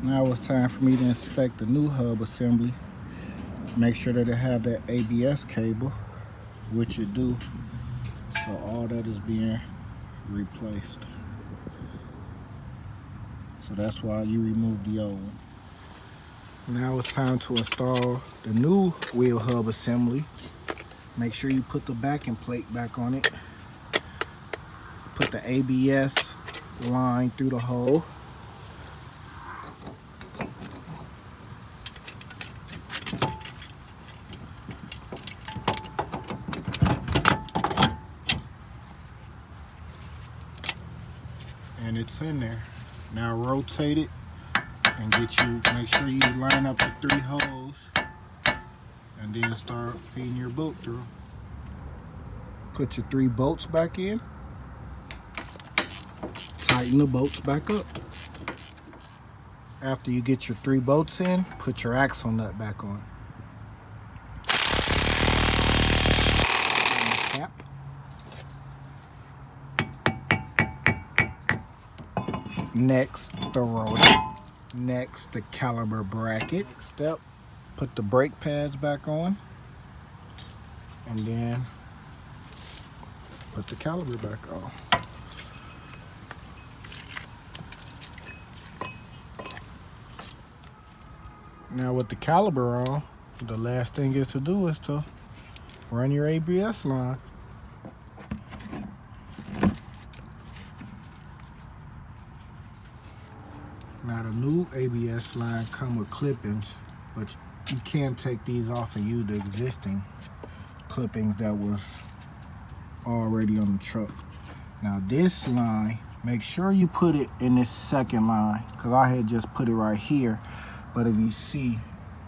Now it's time for me to inspect the new hub assembly. Make sure that it have that ABS cable, which it do. So all that is being replaced. So that's why you remove the old one. Now it's time to install the new wheel hub assembly. Make sure you put the backing plate back on it. Put the ABS line through the hole. And it's in there. Now rotate it and make sure you line up the 3 holes and then start feeding your bolt through. Put your 3 bolts back in. Tighten the bolts back up. After you get your 3 bolts in, put your axle nut back on. Cap. Next, the rotor. Next, the caliper bracket. Step. Put the brake pads back on. And then put the caliper back on. Now with the caliper on, the last thing is to do is to run your ABS line. Now the new ABS line come with clippings, but you can take these off and use the existing clippings that was already on the truck. Now this line, make sure you put it in this second line, because I had just put it right here, but if you see,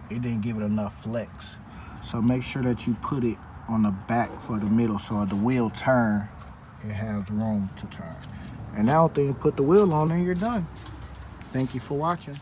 it didn't give it enough flex. So make sure that you put it on the back for the middle, so if the wheel turn, it has room to turn. And now then you put the wheel on and you're done. Thank you for watching.